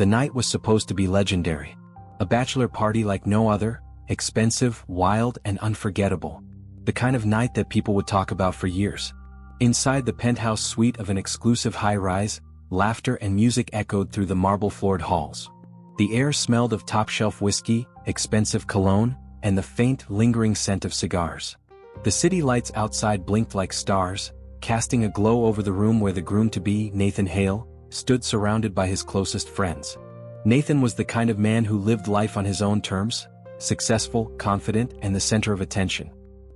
The night was supposed to be legendary. A bachelor party like no other, expensive, wild, and unforgettable. The kind of night that people would talk about for years. Inside the penthouse suite of an exclusive high-rise, laughter and music echoed through the marble-floored halls. The air smelled of top-shelf whiskey, expensive cologne, and the faint, lingering scent of cigars. The city lights outside blinked like stars, casting a glow over the room where the groom-to-be, Nathan Hale, stood surrounded by his closest friends. Nathan was the kind of man who lived life on his own terms, successful, confident, and the center of attention.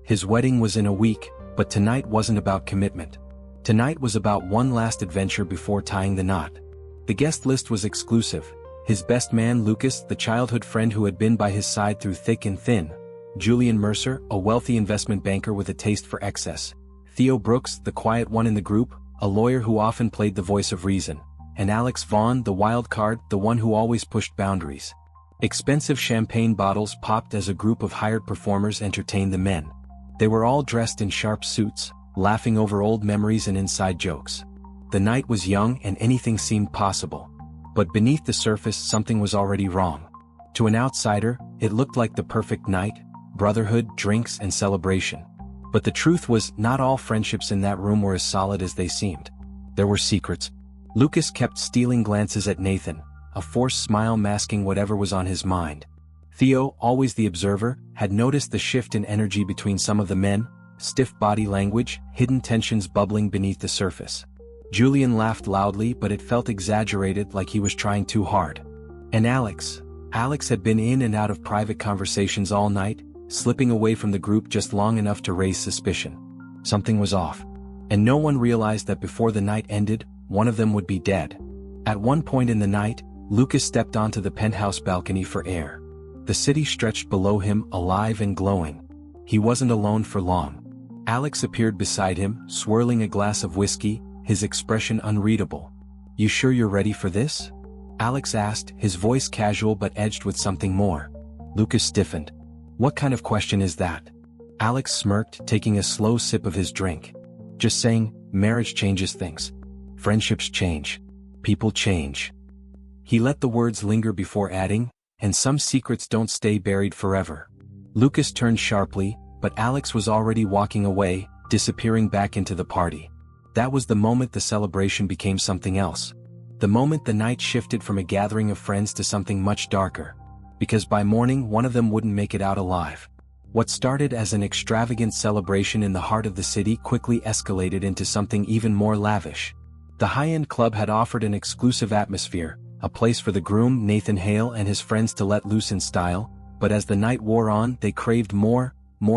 His wedding was in a week, but tonight wasn't about commitment. Tonight was about one last adventure before tying the knot. The guest list was exclusive. His best man Lucas, the childhood friend who had been by his side through thick and thin. Julian Mercer, a wealthy investment banker with a taste for excess. Theo Brooks, the quiet one in the group, a lawyer who often played the voice of reason. And Alex Vaughn, the wild card, the one who always pushed boundaries. Expensive champagne bottles popped as a group of hired performers entertained the men. They were all dressed in sharp suits, laughing over old memories and inside jokes. The night was young and anything seemed possible. But beneath the surface something was already wrong. To an outsider, it looked like the perfect night, brotherhood, drinks, and celebration. But the truth was, not all friendships in that room were as solid as they seemed. There were secrets. Lucas kept stealing glances at Nathan, a forced smile masking whatever was on his mind. Theo, always the observer, had noticed the shift in energy between some of the men, stiff body language, hidden tensions bubbling beneath the surface. Julian laughed loudly, but it felt exaggerated, like he was trying too hard. And Alex had been in and out of private conversations all night, slipping away from the group just long enough to raise suspicion. Something was off. And no one realized that before the night ended, one of them would be dead. At one point in the night, Lucas stepped onto the penthouse balcony for air. The city stretched below him, alive and glowing. He wasn't alone for long. Alex appeared beside him, swirling a glass of whiskey, his expression unreadable. "You sure you're ready for this?" Alex asked, his voice casual but edged with something more. Lucas stiffened. "What kind of question is that?" Alex smirked, taking a slow sip of his drink. "Just saying, marriage changes things. Friendships change. People change." He let the words linger before adding, "And some secrets don't stay buried forever." Lucas turned sharply, but Alex was already walking away, disappearing back into the party. That was the moment the celebration became something else. The moment the night shifted from a gathering of friends to something much darker. Because by morning one of them wouldn't make it out alive. What started as an extravagant celebration in the heart of the city quickly escalated into something even more lavish. The high-end club had offered an exclusive atmosphere, a place for the groom, Nathan Hale, and his friends to let loose in style, but as the night wore on, they craved more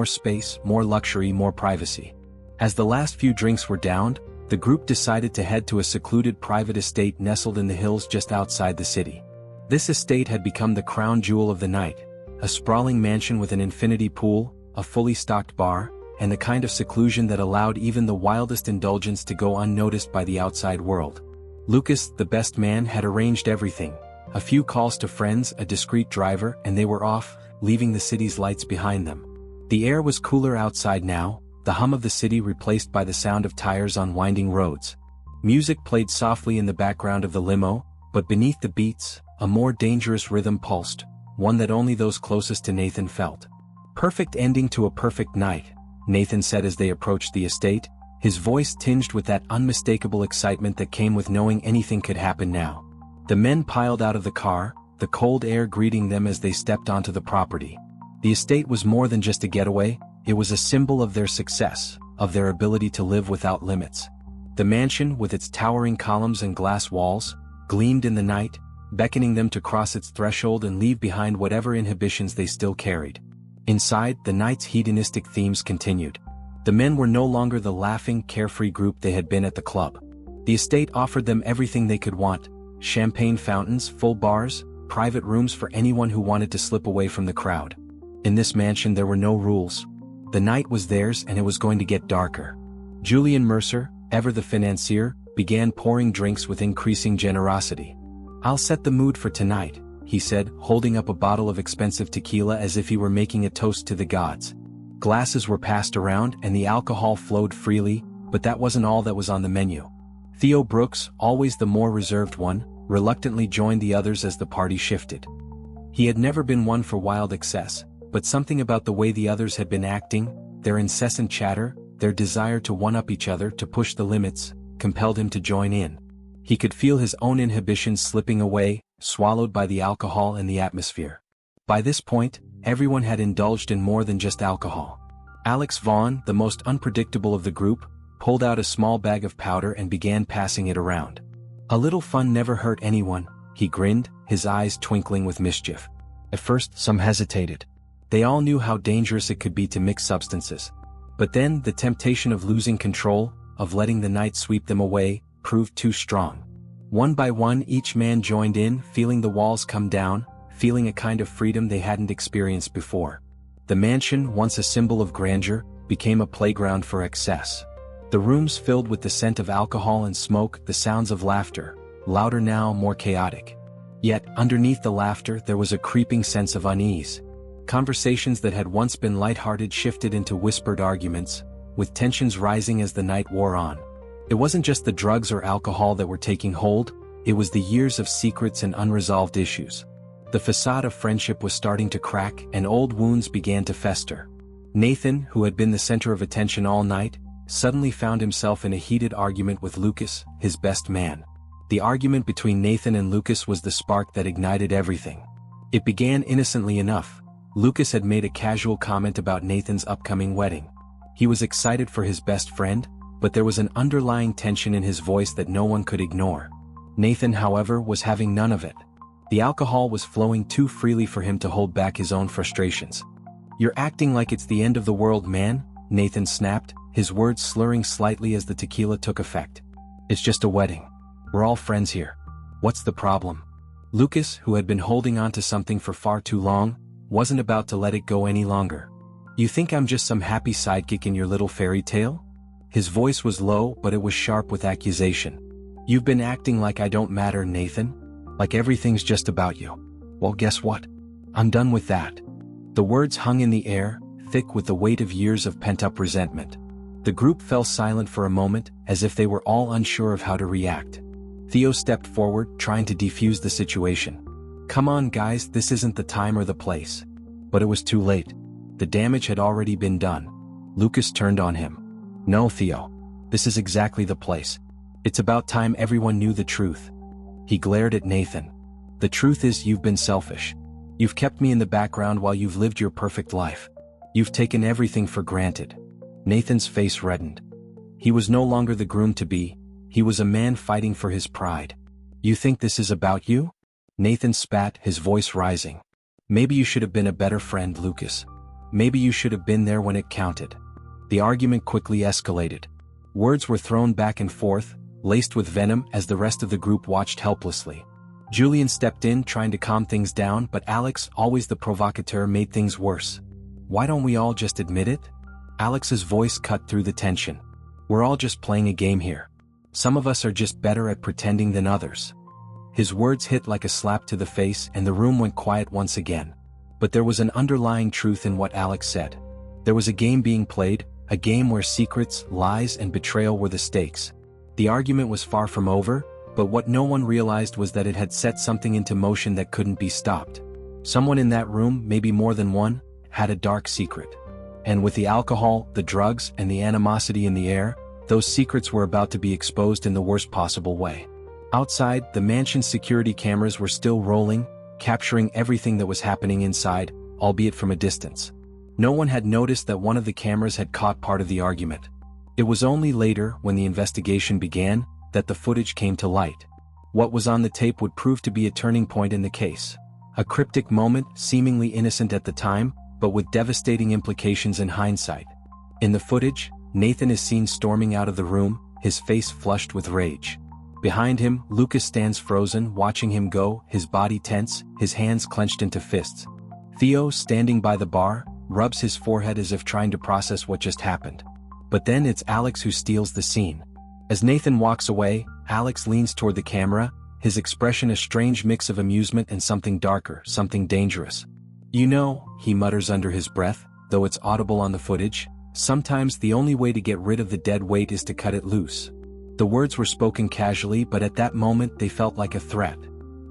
space, more luxury, more privacy. As the last few drinks were downed, the group decided to head to a secluded private estate nestled in the hills just outside the city. This estate had become the crown jewel of the night, a sprawling mansion with an infinity pool, a fully stocked bar, and the kind of seclusion that allowed even the wildest indulgence to go unnoticed by the outside world. Lucas, the best man, had arranged everything. A few calls to friends, a discreet driver, and they were off, leaving the city's lights behind them. The air was cooler outside now, the hum of the city replaced by the sound of tires on winding roads. Music played softly in the background of the limo, but beneath the beats, a more dangerous rhythm pulsed, one that only those closest to Nathan felt. "Perfect ending to a perfect night," Nathan said as they approached the estate, his voice tinged with that unmistakable excitement that came with knowing anything could happen now. The men piled out of the car, the cold air greeting them as they stepped onto the property. The estate was more than just a getaway, it was a symbol of their success, of their ability to live without limits. The mansion, with its towering columns and glass walls, gleamed in the night, beckoning them to cross its threshold and leave behind whatever inhibitions they still carried. Inside, the night's hedonistic themes continued. The men were no longer the laughing, carefree group they had been at the club. The estate offered them everything they could want: champagne fountains, full bars, private rooms for anyone who wanted to slip away from the crowd. In this mansion there were no rules. The night was theirs and it was going to get darker. Julian Mercer, ever the financier, began pouring drinks with increasing generosity. "I'll set the mood for tonight," he said, holding up a bottle of expensive tequila as if he were making a toast to the gods. Glasses were passed around and the alcohol flowed freely, but that wasn't all that was on the menu. Theo Brooks, always the more reserved one, reluctantly joined the others as the party shifted. He had never been one for wild excess, but something about the way the others had been acting, their incessant chatter, their desire to one-up each other to push the limits, compelled him to join in. He could feel his own inhibitions slipping away, swallowed by the alcohol and the atmosphere. By this point, everyone had indulged in more than just alcohol. Alex Vaughn, the most unpredictable of the group, pulled out a small bag of powder and began passing it around. A little fun never hurt anyone, he grinned, his eyes twinkling with mischief. At first, some hesitated. They all knew how dangerous it could be to mix substances. But then, the temptation of losing control, of letting the night sweep them away, proved too strong. One by one each man joined in, feeling the walls come down, feeling a kind of freedom they hadn't experienced before. The mansion, once a symbol of grandeur, became a playground for excess. The rooms filled with the scent of alcohol and smoke, the sounds of laughter, louder now, more chaotic. Yet, underneath the laughter there was a creeping sense of unease. Conversations that had once been lighthearted shifted into whispered arguments, with tensions rising as the night wore on. It wasn't just the drugs or alcohol that were taking hold, it was the years of secrets and unresolved issues. The facade of friendship was starting to crack and old wounds began to fester. Nathan, who had been the center of attention all night, suddenly found himself in a heated argument with Lucas, his best man. The argument between Nathan and Lucas was the spark that ignited everything. It began innocently enough. Lucas had made a casual comment about Nathan's upcoming wedding. He was excited for his best friend, but there was an underlying tension in his voice that no one could ignore. Nathan, however, was having none of it. The alcohol was flowing too freely for him to hold back his own frustrations. "You're acting like it's the end of the world, man," Nathan snapped, his words slurring slightly as the tequila took effect. "It's just a wedding. We're all friends here. What's the problem?" Lucas, who had been holding on to something for far too long, wasn't about to let it go any longer. "You think I'm just some happy sidekick in your little fairy tale?" His voice was low, but it was sharp with accusation. "You've been acting like I don't matter, Nathan. Like everything's just about you. Well, guess what? I'm done with that." The words hung in the air, thick with the weight of years of pent-up resentment. The group fell silent for a moment, as if they were all unsure of how to react. Theo stepped forward, trying to defuse the situation. "Come on, guys, this isn't the time or the place." But it was too late. The damage had already been done. Lucas turned on him. "No, Theo. This is exactly the place. It's about time everyone knew the truth." He glared at Nathan. "The truth is you've been selfish. You've kept me in the background while you've lived your perfect life. You've taken everything for granted." Nathan's face reddened. He was no longer the groom-to-be, he was a man fighting for his pride. "You think this is about you?" Nathan spat, his voice rising. "Maybe you should have been a better friend, Lucas. Maybe you should have been there when it counted." The argument quickly escalated. Words were thrown back and forth, laced with venom as the rest of the group watched helplessly. Julian stepped in trying to calm things down, but Alex, always the provocateur, made things worse. "Why don't we all just admit it?" Alex's voice cut through the tension. "We're all just playing a game here. Some of us are just better at pretending than others." His words hit like a slap to the face and the room went quiet once again. But there was an underlying truth in what Alex said. There was a game being played, a game where secrets, lies, and betrayal were the stakes. The argument was far from over, but what no one realized was that it had set something into motion that couldn't be stopped. Someone in that room, maybe more than one, had a dark secret. And with the alcohol, the drugs, and the animosity in the air, those secrets were about to be exposed in the worst possible way. Outside, the mansion's security cameras were still rolling, capturing everything that was happening inside, albeit from a distance. No one had noticed that one of the cameras had caught part of the argument. It was only later, when the investigation began, that the footage came to light. What was on the tape would prove to be a turning point in the case. A cryptic moment, seemingly innocent at the time, but with devastating implications in hindsight. In the footage, Nathan is seen storming out of the room, his face flushed with rage. Behind him, Lucas stands frozen, watching him go, his body tense, his hands clenched into fists. Theo, standing by the bar, rubs his forehead as if trying to process what just happened. But then it's Alex who steals the scene. As Nathan walks away, Alex leans toward the camera, his expression a strange mix of amusement and something darker, something dangerous. "You know," he mutters under his breath, though it's audible on the footage, "sometimes the only way to get rid of the dead weight is to cut it loose." The words were spoken casually, but at that moment they felt like a threat.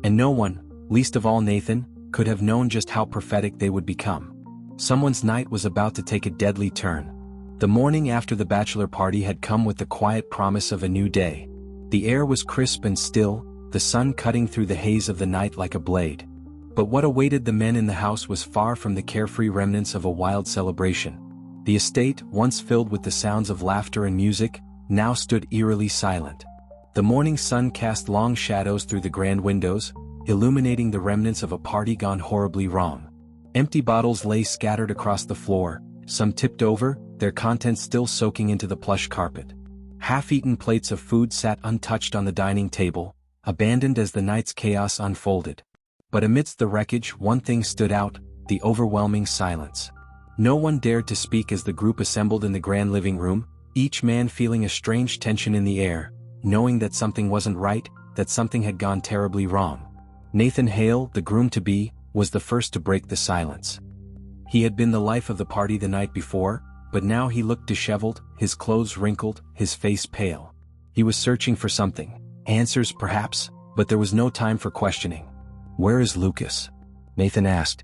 And no one, least of all Nathan, could have known just how prophetic they would become. Someone's night was about to take a deadly turn. The morning after the bachelor party had come with the quiet promise of a new day. The air was crisp and still, the sun cutting through the haze of the night like a blade. But what awaited the men in the house was far from the carefree remnants of a wild celebration. The estate, once filled with the sounds of laughter and music, now stood eerily silent. The morning sun cast long shadows through the grand windows, illuminating the remnants of a party gone horribly wrong. Empty bottles lay scattered across the floor, some tipped over, their contents still soaking into the plush carpet. Half-eaten plates of food sat untouched on the dining table, abandoned as the night's chaos unfolded. But amidst the wreckage, one thing stood out: the overwhelming silence. No one dared to speak as the group assembled in the grand living room, each man feeling a strange tension in the air, knowing that something wasn't right, that something had gone terribly wrong. Nathan Hale, the groom-to-be, was the first to break the silence. He had been the life of the party the night before, but now he looked disheveled, his clothes wrinkled, his face pale. He was searching for something, answers perhaps, but there was no time for questioning. "Where is Lucas?" Nathan asked.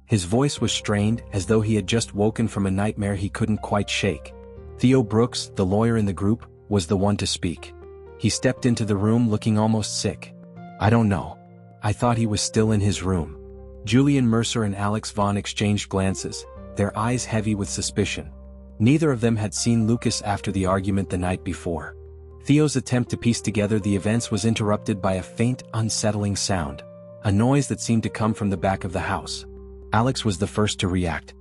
His voice was strained, as though he had just woken from a nightmare he couldn't quite shake. Theo Brooks, the lawyer in the group, was the one to speak. He stepped into the room looking almost sick. "I don't know. I thought he was still in his room." Julian Mercer and Alex Vaughn exchanged glances, their eyes heavy with suspicion. Neither of them had seen Lucas after the argument the night before. Theo's attempt to piece together the events was interrupted by a faint, unsettling sound, a noise that seemed to come from the back of the house. Alex was the first to react.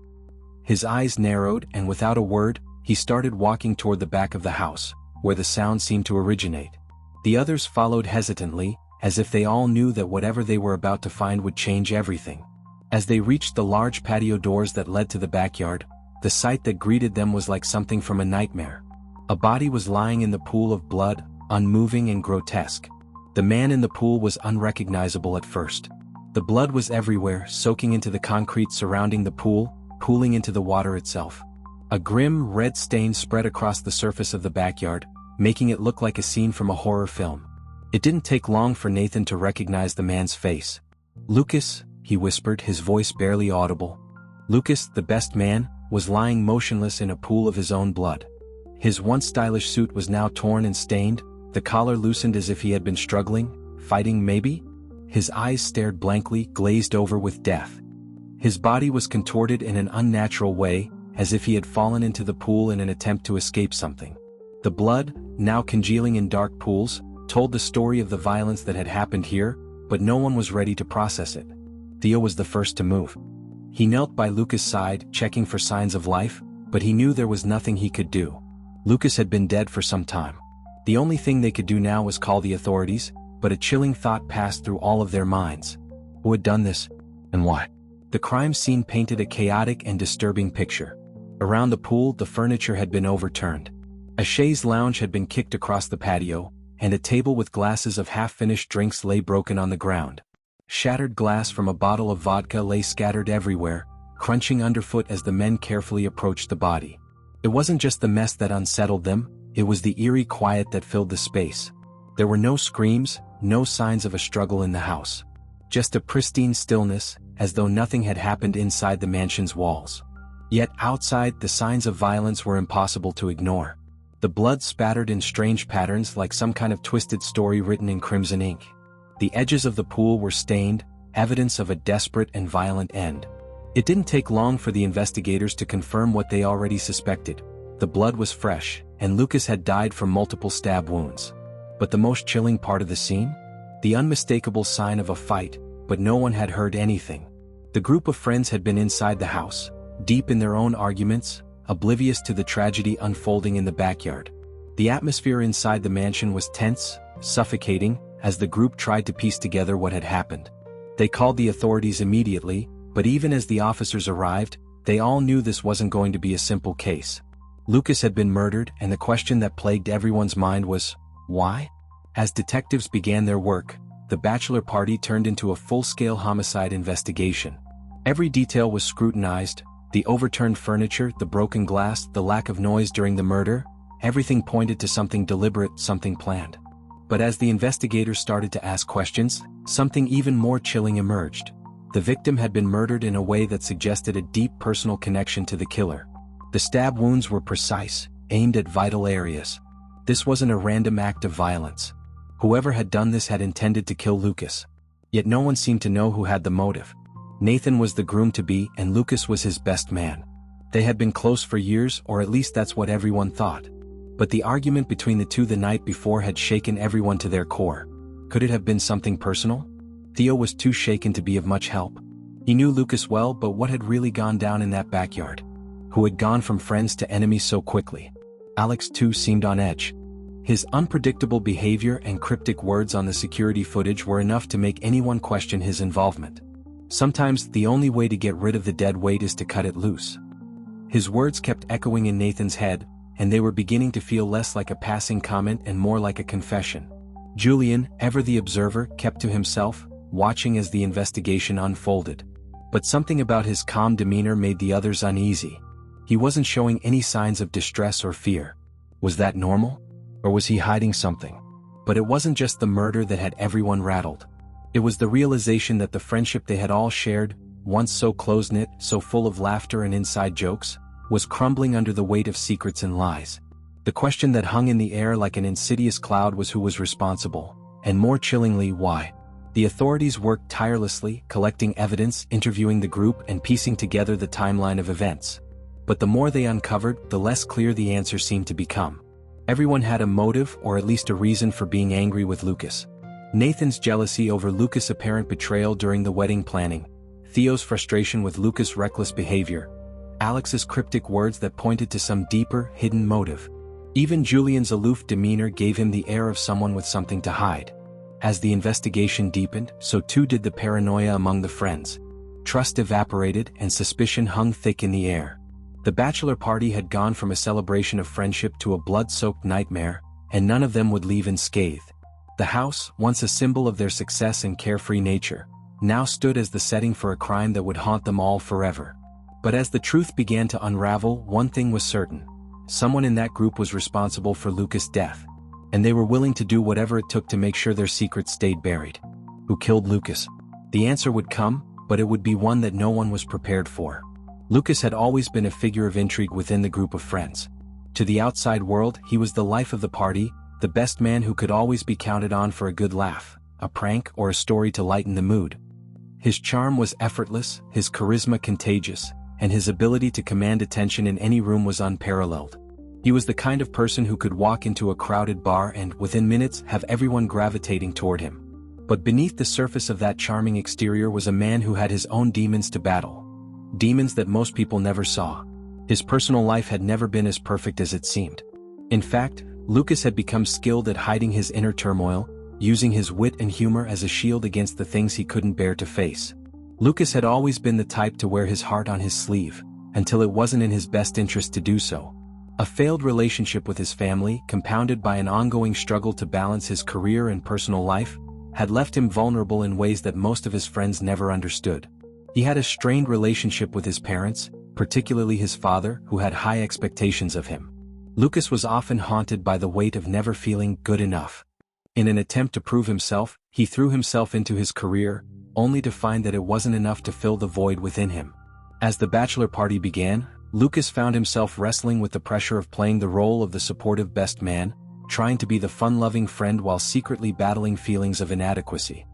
His eyes narrowed, and without a word, he started walking toward the back of the house, where the sound seemed to originate. The others followed hesitantly, as if they all knew that whatever they were about to find would change everything. As they reached the large patio doors that led to the backyard, the sight that greeted them was like something from a nightmare. A body was lying in the pool of blood, unmoving and grotesque. The man in the pool was unrecognizable at first. The blood was everywhere, soaking into the concrete surrounding the pool, pooling into the water itself. A grim, red stain spread across the surface of the backyard, making it look like a scene from a horror film. It didn't take long for Nathan to recognize the man's face. "Lucas," he whispered, his voice barely audible. Lucas, the best man, was lying motionless in a pool of his own blood. His once stylish suit was now torn and stained, the collar loosened as if he had been struggling, fighting maybe? His eyes stared blankly, glazed over with death. His body was contorted in an unnatural way, as if he had fallen into the pool in an attempt to escape something. The blood, now congealing in dark pools, told the story of the violence that had happened here, but no one was ready to process it. Theo was the first to move. He knelt by Lucas' side, checking for signs of life, but he knew there was nothing he could do. Lucas had been dead for some time. The only thing they could do now was call the authorities, but a chilling thought passed through all of their minds. Who had done this? And why? The crime scene painted a chaotic and disturbing picture. Around the pool, the furniture had been overturned. A chaise lounge had been kicked across the patio, and a table with glasses of half-finished drinks lay broken on the ground. Shattered glass from a bottle of vodka lay scattered everywhere, crunching underfoot as the men carefully approached the body. It wasn't just the mess that unsettled them, it was the eerie quiet that filled the space. There were no screams, no signs of a struggle in the house. Just a pristine stillness, as though nothing had happened inside the mansion's walls. Yet outside, the signs of violence were impossible to ignore. The blood spattered in strange patterns like some kind of twisted story written in crimson ink. The edges of the pool were stained, evidence of a desperate and violent end. It didn't take long for the investigators to confirm what they already suspected. The blood was fresh, and Lucas had died from multiple stab wounds. But the most chilling part of the scene? The unmistakable sign of a fight, but no one had heard anything. The group of friends had been inside the house, deep in their own arguments, oblivious to the tragedy unfolding in the backyard. The atmosphere inside the mansion was tense, suffocating, as the group tried to piece together what had happened. They called the authorities immediately, but even as the officers arrived, they all knew this wasn't going to be a simple case. Lucas had been murdered, and the question that plagued everyone's mind was, why? As detectives began their work, the bachelor party turned into a full-scale homicide investigation. Every detail was scrutinized: the overturned furniture, the broken glass, the lack of noise during the murder. everything pointed to something deliberate, something planned. But as the investigators started to ask questions, something even more chilling emerged. The victim had been murdered in a way that suggested a deep personal connection to the killer. The stab wounds were precise, aimed at vital areas. This wasn't a random act of violence. Whoever had done this had intended to kill Lucas. Yet no one seemed to know who had the motive. Nathan was the groom-to-be and Lucas was his best man. They had been close for years, or at least that's what everyone thought. But the argument between the two the night before had shaken everyone to their core. Could it have been something personal? Theo was too shaken to be of much help. He knew Lucas well, but what had really gone down in that backyard? Who had gone from friends to enemies so quickly? Alex too seemed on edge. His unpredictable behavior and cryptic words on the security footage were enough to make anyone question his involvement. Sometimes the only way to get rid of the dead weight is to cut it loose. His words kept echoing in Nathan's head, and they were beginning to feel less like a passing comment and more like a confession. Julian, ever the observer, kept to himself, watching as the investigation unfolded. But something about his calm demeanor made the others uneasy. He wasn't showing any signs of distress or fear. Was that normal? Or was he hiding something? But it wasn't just the murder that had everyone rattled. It was the realization that the friendship they had all shared, once so close-knit, so full of laughter and inside jokes, was crumbling under the weight of secrets and lies. The question that hung in the air like an insidious cloud was who was responsible, and more chillingly, why. The authorities worked tirelessly, collecting evidence, interviewing the group, and piecing together the timeline of events. But the more they uncovered, the less clear the answer seemed to become. Everyone had a motive, or at least a reason for being angry with Lucas. Nathan's jealousy over Lucas' apparent betrayal during the wedding planning, Theo's frustration with Lucas' reckless behavior, Alex's cryptic words that pointed to some deeper, hidden motive. Even Julian's aloof demeanor gave him the air of someone with something to hide. As the investigation deepened, so too did the paranoia among the friends. Trust evaporated and suspicion hung thick in the air. The bachelor party had gone from a celebration of friendship to a blood-soaked nightmare, and none of them would leave unscathed. The house, once a symbol of their success and carefree nature, now stood as the setting for a crime that would haunt them all forever. But as the truth began to unravel, one thing was certain. Someone in that group was responsible for Lucas' death. And they were willing to do whatever it took to make sure their secret stayed buried. Who killed Lucas? The answer would come, but it would be one that no one was prepared for. Lucas had always been a figure of intrigue within the group of friends. To the outside world, he was the life of the party, the best man who could always be counted on for a good laugh, a prank, or a story to lighten the mood. His charm was effortless, his charisma contagious, and his ability to command attention in any room was unparalleled. He was the kind of person who could walk into a crowded bar and, within minutes, have everyone gravitating toward him. But beneath the surface of that charming exterior was a man who had his own demons to battle. Demons that most people never saw. His personal life had never been as perfect as it seemed. In fact, Lucas had become skilled at hiding his inner turmoil, using his wit and humor as a shield against the things he couldn't bear to face. Lucas had always been the type to wear his heart on his sleeve, until it wasn't in his best interest to do so. A failed relationship with his family, compounded by an ongoing struggle to balance his career and personal life, had left him vulnerable in ways that most of his friends never understood. He had a strained relationship with his parents, particularly his father, who had high expectations of him. Lucas was often haunted by the weight of never feeling good enough. In an attempt to prove himself, he threw himself into his career, only to find that it wasn't enough to fill the void within him. As the bachelor party began, Lucas found himself wrestling with the pressure of playing the role of the supportive best man, trying to be the fun-loving friend while secretly battling feelings of inadequacy.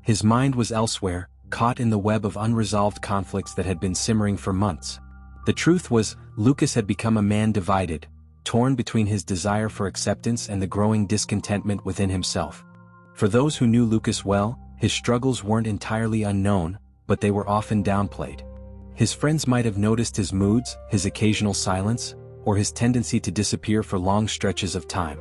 His mind was elsewhere, caught in the web of unresolved conflicts that had been simmering for months. The truth was, Lucas had become a man divided, torn between his desire for acceptance and the growing discontentment within himself. For those who knew Lucas well, his struggles weren't entirely unknown, but they were often downplayed. His friends might have noticed his moods, his occasional silence, or his tendency to disappear for long stretches of time.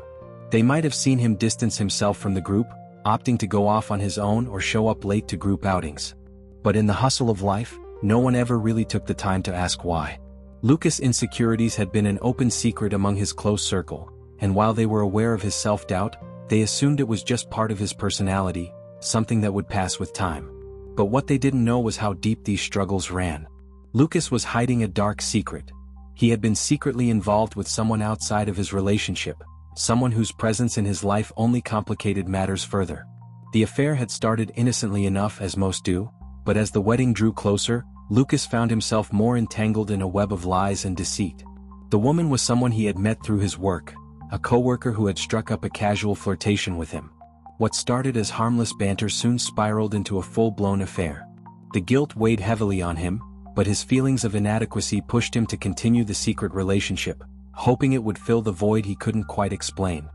They might have seen him distance himself from the group, opting to go off on his own or show up late to group outings. But in the hustle of life, no one ever really took the time to ask why. Lucas' insecurities had been an open secret among his close circle, and while they were aware of his self-doubt, they assumed it was just part of his personality, something that would pass with time. But what they didn't know was how deep these struggles ran. Lucas was hiding a dark secret. He had been secretly involved with someone outside of his relationship, someone whose presence in his life only complicated matters further. The affair had started innocently enough, as most do, but as the wedding drew closer, Lucas found himself more entangled in a web of lies and deceit. The woman was someone he had met through his work, a coworker who had struck up a casual flirtation with him. What started as harmless banter soon spiraled into a full-blown affair. The guilt weighed heavily on him, but his feelings of inadequacy pushed him to continue the secret relationship, hoping it would fill the void he couldn't quite explain.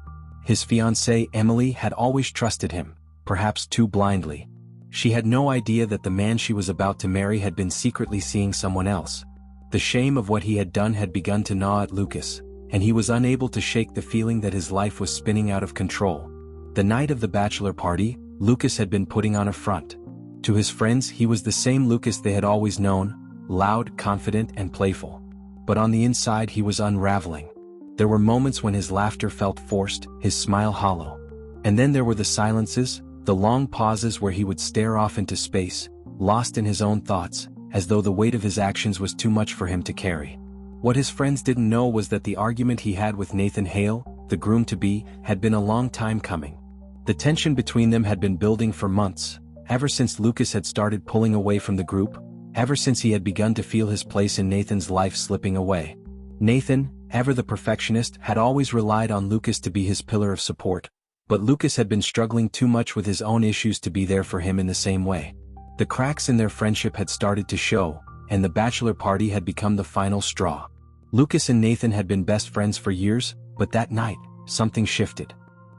His fiancée, Emily, had always trusted him, perhaps too blindly. She had no idea that the man she was about to marry had been secretly seeing someone else. The shame of what he had done had begun to gnaw at Lucas, and he was unable to shake the feeling that his life was spinning out of control. The night of the bachelor party, Lucas had been putting on a front. To his friends, he was the same Lucas they had always known, loud, confident, and playful. But on the inside he was unraveling. There were moments when his laughter felt forced, his smile hollow. And then there were the silences, the long pauses where he would stare off into space, lost in his own thoughts, as though the weight of his actions was too much for him to carry. What his friends didn't know was that the argument he had with Nathan Hale, the groom-to-be, had been a long time coming. The tension between them had been building for months, ever since Lucas had started pulling away from the group, ever since he had begun to feel his place in Nathan's life slipping away. Nathan, ever the perfectionist, had always relied on Lucas to be his pillar of support, but Lucas had been struggling too much with his own issues to be there for him in the same way. The cracks in their friendship had started to show, and the bachelor party had become the final straw. Lucas and Nathan had been best friends for years, but that night, something shifted.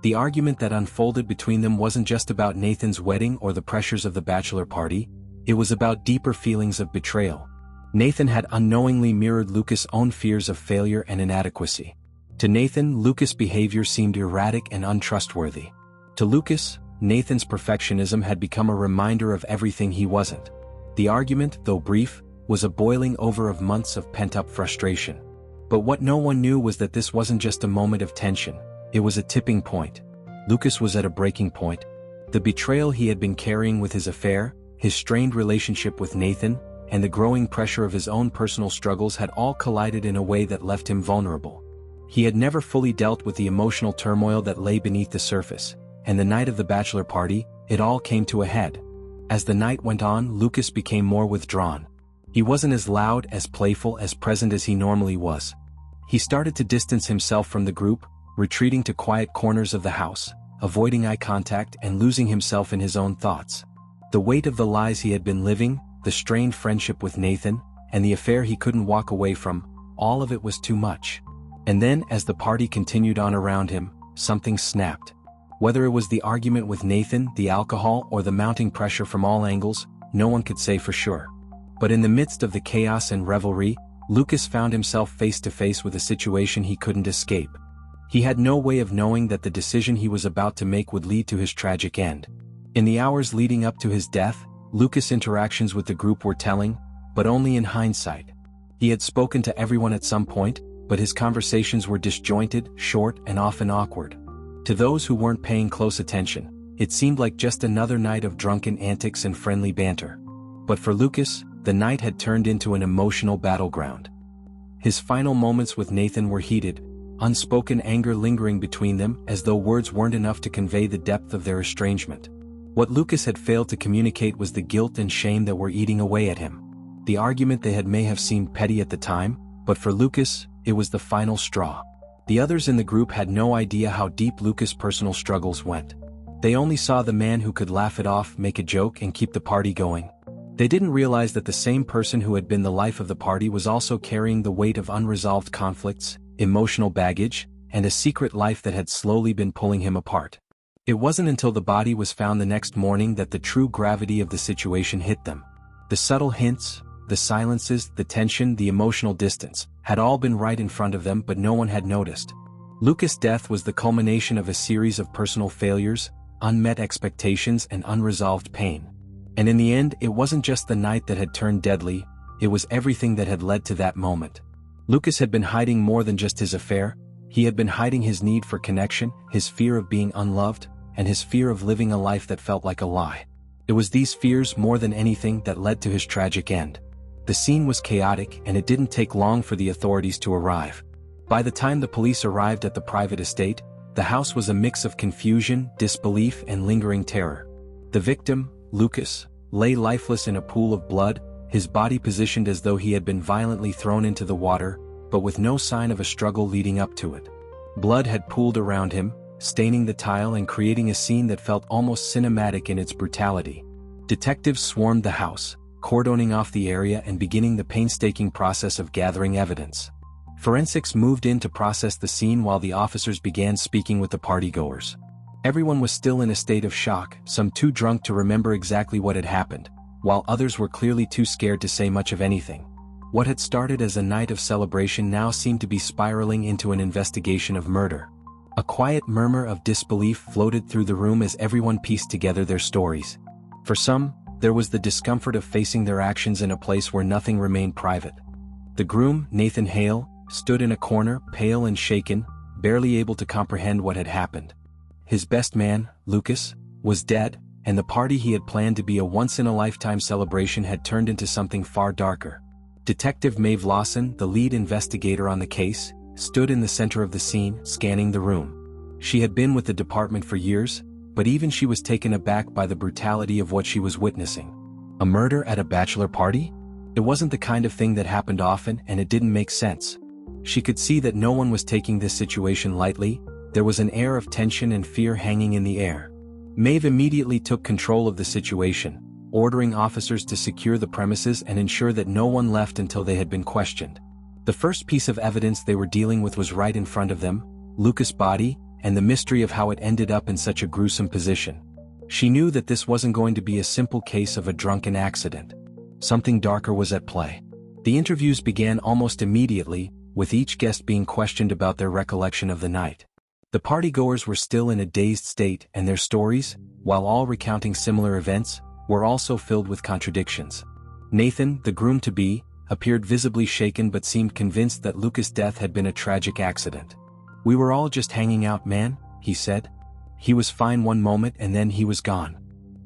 The argument that unfolded between them wasn't just about Nathan's wedding or the pressures of the bachelor party, it was about deeper feelings of betrayal. Nathan had unknowingly mirrored Lucas' own fears of failure and inadequacy. To Nathan, Lucas' behavior seemed erratic and untrustworthy. To Lucas, Nathan's perfectionism had become a reminder of everything he wasn't. The argument, though brief, was a boiling over of months of pent-up frustration. But what no one knew was that this wasn't just a moment of tension, it was a tipping point. Lucas was at a breaking point. The betrayal he had been carrying with his affair, his strained relationship with Nathan, and the growing pressure of his own personal struggles had all collided in a way that left him vulnerable. He had never fully dealt with the emotional turmoil that lay beneath the surface, and the night of the bachelor party, it all came to a head. As the night went on, Lucas became more withdrawn. He wasn't as loud, as playful, as present as he normally was. He started to distance himself from the group, retreating to quiet corners of the house, avoiding eye contact and losing himself in his own thoughts. The weight of the lies he had been living, the strained friendship with Nathan, and the affair he couldn't walk away from, all of it was too much. And then, as the party continued on around him, something snapped. Whether it was the argument with Nathan, the alcohol, or the mounting pressure from all angles, no one could say for sure. But in the midst of the chaos and revelry, Lucas found himself face to face with a situation he couldn't escape. He had no way of knowing that the decision he was about to make would lead to his tragic end. In the hours leading up to his death, Lucas' interactions with the group were telling, but only in hindsight. He had spoken to everyone at some point, but his conversations were disjointed, short, and often awkward. To those who weren't paying close attention, it seemed like just another night of drunken antics and friendly banter. But for Lucas, the night had turned into an emotional battleground. His final moments with Nathan were heated, unspoken anger lingering between them as though words weren't enough to convey the depth of their estrangement. What Lucas had failed to communicate was the guilt and shame that were eating away at him. The argument they had may have seemed petty at the time, but for Lucas, it was the final straw. The others in the group had no idea how deep Lucas' personal struggles went. They only saw the man who could laugh it off, make a joke, and keep the party going. They didn't realize that the same person who had been the life of the party was also carrying the weight of unresolved conflicts, emotional baggage, and a secret life that had slowly been pulling him apart. It wasn't until the body was found the next morning that the true gravity of the situation hit them. The subtle hints, the silences, the tension, the emotional distance, had all been right in front of them, but no one had noticed. Lucas' death was the culmination of a series of personal failures, unmet expectations, and unresolved pain. And in the end, it wasn't just the night that had turned deadly, it was everything that had led to that moment. Lucas had been hiding more than just his affair. He had been hiding his need for connection, his fear of being unloved, and his fear of living a life that felt like a lie. It was these fears more than anything that led to his tragic end. The scene was chaotic, and it didn't take long for the authorities to arrive. By the time the police arrived at the private estate, the house was a mix of confusion, disbelief, and lingering terror. The victim, Lucas, lay lifeless in a pool of blood, his body positioned as though he had been violently thrown into the water, but with no sign of a struggle leading up to it. Blood had pooled around him, staining the tile and creating a scene that felt almost cinematic in its brutality. Detectives swarmed the house, cordoning off the area and beginning the painstaking process of gathering evidence. Forensics moved in to process the scene while the officers began speaking with the partygoers. Everyone was still in a state of shock, some too drunk to remember exactly what had happened, while others were clearly too scared to say much of anything. What had started as a night of celebration now seemed to be spiraling into an investigation of murder. A quiet murmur of disbelief floated through the room as everyone pieced together their stories. For some, there was the discomfort of facing their actions in a place where nothing remained private. The groom, Nathan Hale, stood in a corner, pale and shaken, barely able to comprehend what had happened. His best man, Lucas, was dead, and the party he had planned to be a once-in-a-lifetime celebration had turned into something far darker. Detective Maeve Lawson, the lead investigator on the case, stood in the center of the scene, scanning the room. She had been with the department for years, but even she was taken aback by the brutality of what she was witnessing. A murder at a bachelor party? It wasn't the kind of thing that happened often, and it didn't make sense. She could see that no one was taking this situation lightly. There was an air of tension and fear hanging in the air. Maeve immediately took control of the situation, ordering officers to secure the premises and ensure that no one left until they had been questioned. The first piece of evidence they were dealing with was right in front of them, Lucas' body, and the mystery of how it ended up in such a gruesome position. She knew that this wasn't going to be a simple case of a drunken accident. Something darker was at play. The interviews began almost immediately, with each guest being questioned about their recollection of the night. The partygoers were still in a dazed state, and their stories, while all recounting similar events, were also filled with contradictions. Nathan, the groom-to-be, appeared visibly shaken but seemed convinced that Lucas' death had been a tragic accident. "We were all just hanging out, man," he said. "He was fine one moment and then he was gone.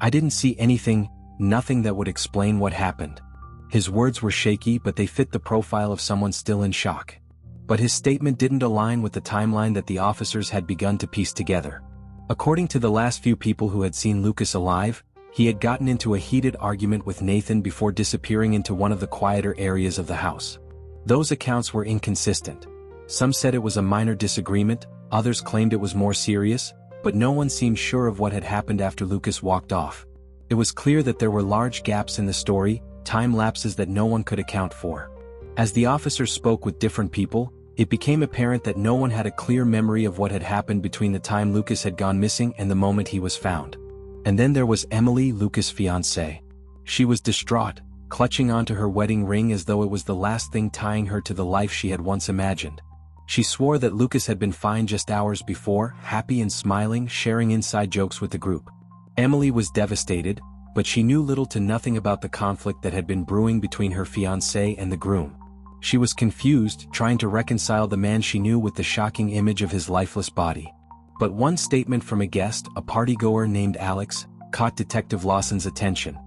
I didn't see anything, nothing that would explain what happened." His words were shaky, but they fit the profile of someone still in shock. But his statement didn't align with the timeline that the officers had begun to piece together. According to the last few people who had seen Lucas alive, he had gotten into a heated argument with Nathan before disappearing into one of the quieter areas of the house. Those accounts were inconsistent. Some said it was a minor disagreement, others claimed it was more serious, but no one seemed sure of what had happened after Lucas walked off. It was clear that there were large gaps in the story, time lapses that no one could account for. As the officers spoke with different people, it became apparent that no one had a clear memory of what had happened between the time Lucas had gone missing and the moment he was found. And then there was Emily, Lucas' fiancée. She was distraught, clutching onto her wedding ring as though it was the last thing tying her to the life she had once imagined. She swore that Lucas had been fine just hours before, happy and smiling, sharing inside jokes with the group. Emily was devastated, but she knew little to nothing about the conflict that had been brewing between her fiancé and the groom. She was confused, trying to reconcile the man she knew with the shocking image of his lifeless body. But one statement from a guest, a partygoer named Alex, caught Detective Lawson's attention.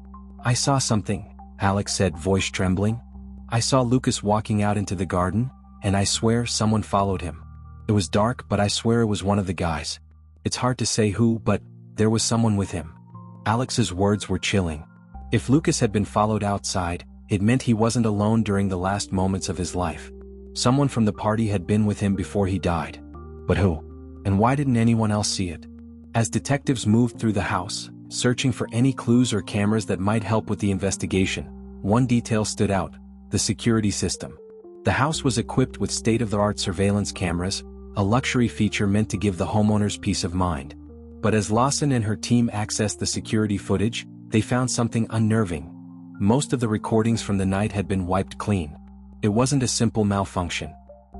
"I saw something," Alex said, voice trembling. "I saw Lucas walking out into the garden, and I swear someone followed him. It was dark, but I swear it was one of the guys. It's hard to say who, but there was someone with him." Alex's words were chilling. If Lucas had been followed outside, it meant he wasn't alone during the last moments of his life. Someone from the party had been with him before he died. But who? And why didn't anyone else see it? As detectives moved through the house, searching for any clues or cameras that might help with the investigation, one detail stood out: the security system. The house was equipped with state-of-the-art surveillance cameras, a luxury feature meant to give the homeowners peace of mind. But as Lawson and her team accessed the security footage, they found something unnerving. Most of the recordings from the night had been wiped clean. It wasn't a simple malfunction.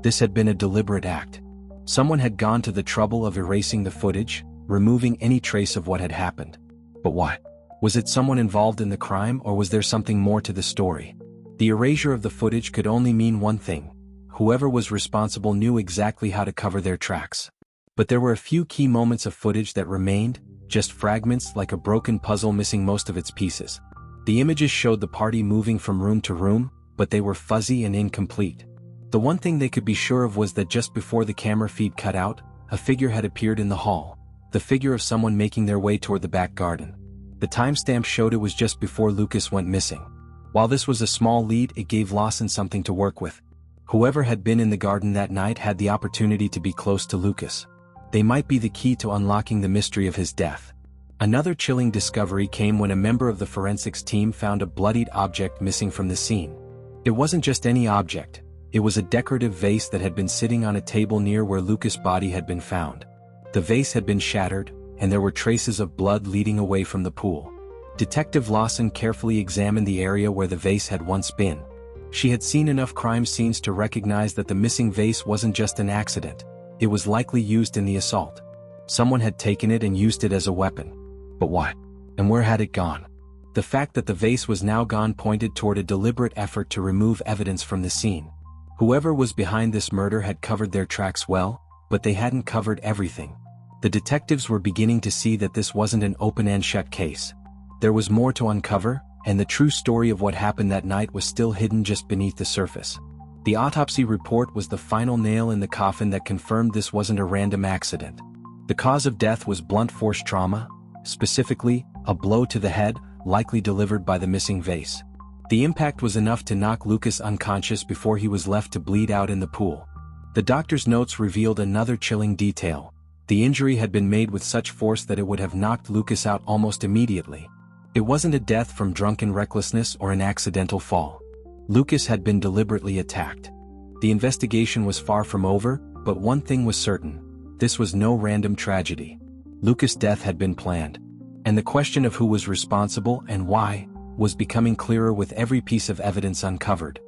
This had been a deliberate act. Someone had gone to the trouble of erasing the footage, removing any trace of what had happened. But why? Was it someone involved in the crime, or was there something more to the story? The erasure of the footage could only mean one thing: whoever was responsible knew exactly how to cover their tracks. But there were a few key moments of footage that remained, just fragments like a broken puzzle missing most of its pieces. The images showed the party moving from room to room, but they were fuzzy and incomplete. The one thing they could be sure of was that just before the camera feed cut out, a figure had appeared in the hall, the figure of someone making their way toward the back garden. The timestamp showed it was just before Lucas went missing. While this was a small lead, it gave Lawson something to work with. Whoever had been in the garden that night had the opportunity to be close to Lucas. They might be the key to unlocking the mystery of his death. Another chilling discovery came when a member of the forensics team found a bloodied object missing from the scene. It wasn't just any object, it was a decorative vase that had been sitting on a table near where Lucas' body had been found. The vase had been shattered, and there were traces of blood leading away from the pool. Detective Lawson carefully examined the area where the vase had once been. She had seen enough crime scenes to recognize that the missing vase wasn't just an accident. It was likely used in the assault. Someone had taken it and used it as a weapon. But why? And where had it gone? The fact that the vase was now gone pointed toward a deliberate effort to remove evidence from the scene. Whoever was behind this murder had covered their tracks well, but they hadn't covered everything. The detectives were beginning to see that this wasn't an open and shut case. There was more to uncover, and the true story of what happened that night was still hidden just beneath the surface. The autopsy report was the final nail in the coffin that confirmed this wasn't a random accident. The cause of death was blunt force trauma, specifically, a blow to the head, likely delivered by the missing vase. The impact was enough to knock Lucas unconscious before he was left to bleed out in the pool. The doctor's notes revealed another chilling detail. The injury had been made with such force that it would have knocked Lucas out almost immediately. It wasn't a death from drunken recklessness or an accidental fall. Lucas had been deliberately attacked. The investigation was far from over, but one thing was certain. This was no random tragedy. Lucas' death had been planned. And the question of who was responsible and why was becoming clearer with every piece of evidence uncovered.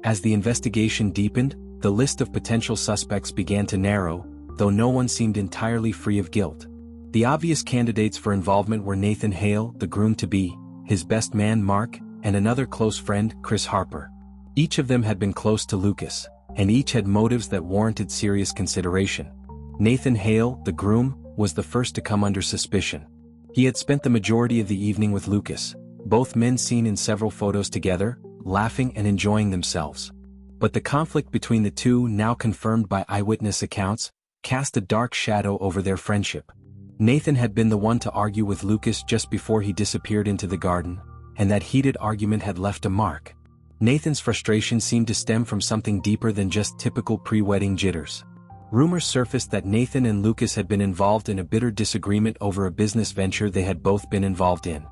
As the investigation deepened, the list of potential suspects began to narrow, though no one seemed entirely free of guilt. The obvious candidates for involvement were Nathan Hale, the groom-to-be, his best man Mark, and another close friend, Chris Harper. Each of them had been close to Lucas, and each had motives that warranted serious consideration. Nathan Hale, the groom, was the first to come under suspicion. He had spent the majority of the evening with Lucas, both men seen in several photos together, laughing and enjoying themselves. But the conflict between the two, now confirmed by eyewitness accounts, cast a dark shadow over their friendship. Nathan had been the one to argue with Lucas just before he disappeared into the garden, and that heated argument had left a mark. Nathan's frustration seemed to stem from something deeper than just typical pre-wedding jitters. Rumors surfaced that Nathan and Lucas had been involved in a bitter disagreement over a business venture they had both been involved in.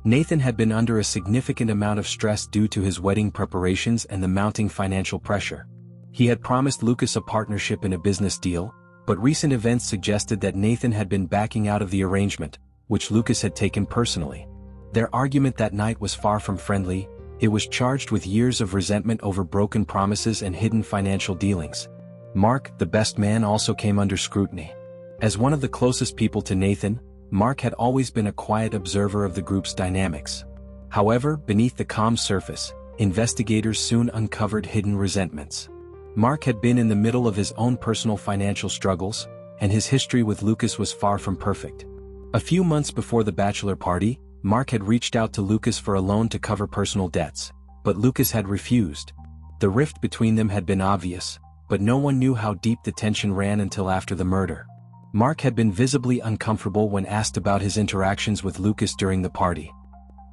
Nathan had been under a significant amount of stress due to his wedding preparations and the mounting financial pressure. He had promised Lucas a partnership in a business deal, but recent events suggested that Nathan had been backing out of the arrangement, which Lucas had taken personally. Their argument that night was far from friendly. It was charged with years of resentment over broken promises and hidden financial dealings. Mark, the best man, also came under scrutiny. As one of the closest people to Nathan, Mark had always been a quiet observer of the group's dynamics. However, beneath the calm surface, investigators soon uncovered hidden resentments. Mark had been in the middle of his own personal financial struggles, and his history with Lucas was far from perfect. A few months before the bachelor party, Mark had reached out to Lucas for a loan to cover personal debts, but Lucas had refused. The rift between them had been obvious, but no one knew how deep the tension ran until after the murder. Mark had been visibly uncomfortable when asked about his interactions with Lucas during the party.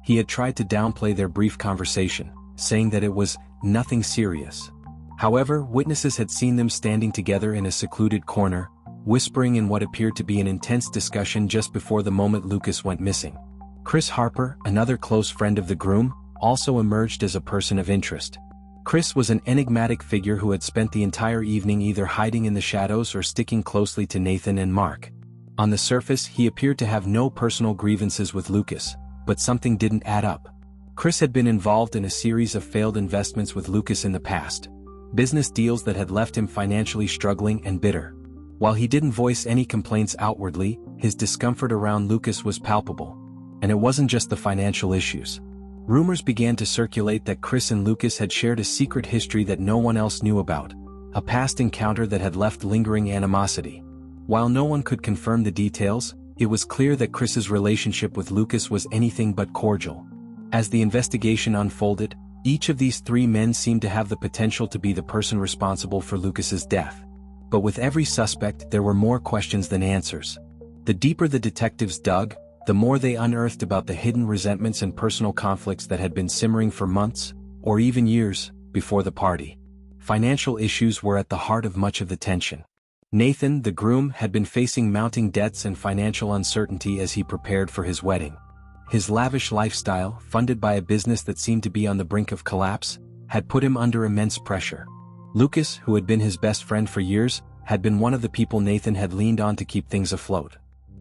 He had tried to downplay their brief conversation, saying that it was nothing serious. However, witnesses had seen them standing together in a secluded corner, whispering in what appeared to be an intense discussion just before the moment Lucas went missing. Chris Harper, another close friend of the groom, also emerged as a person of interest. Chris was an enigmatic figure who had spent the entire evening either hiding in the shadows or sticking closely to Nathan and Mark. On the surface, he appeared to have no personal grievances with Lucas, but something didn't add up. Chris had been involved in a series of failed investments with Lucas in the past. Business deals that had left him financially struggling and bitter. While he didn't voice any complaints outwardly, his discomfort around Lucas was palpable. And it wasn't just the financial issues. Rumors began to circulate that Chris and Lucas had shared a secret history that no one else knew about, a past encounter that had left lingering animosity. While no one could confirm the details, it was clear that Chris's relationship with Lucas was anything but cordial. As the investigation unfolded, Each of these three men seemed to have the potential to be the person responsible for Lucas's death. But with every suspect there were more questions than answers. The deeper the detectives dug, the more they unearthed about the hidden resentments and personal conflicts that had been simmering for months, or even years, before the party. Financial issues were at the heart of much of the tension. Nathan, the groom, had been facing mounting debts and financial uncertainty as he prepared for his wedding. His lavish lifestyle, funded by a business that seemed to be on the brink of collapse, had put him under immense pressure. Lucas, who had been his best friend for years, had been one of the people Nathan had leaned on to keep things afloat.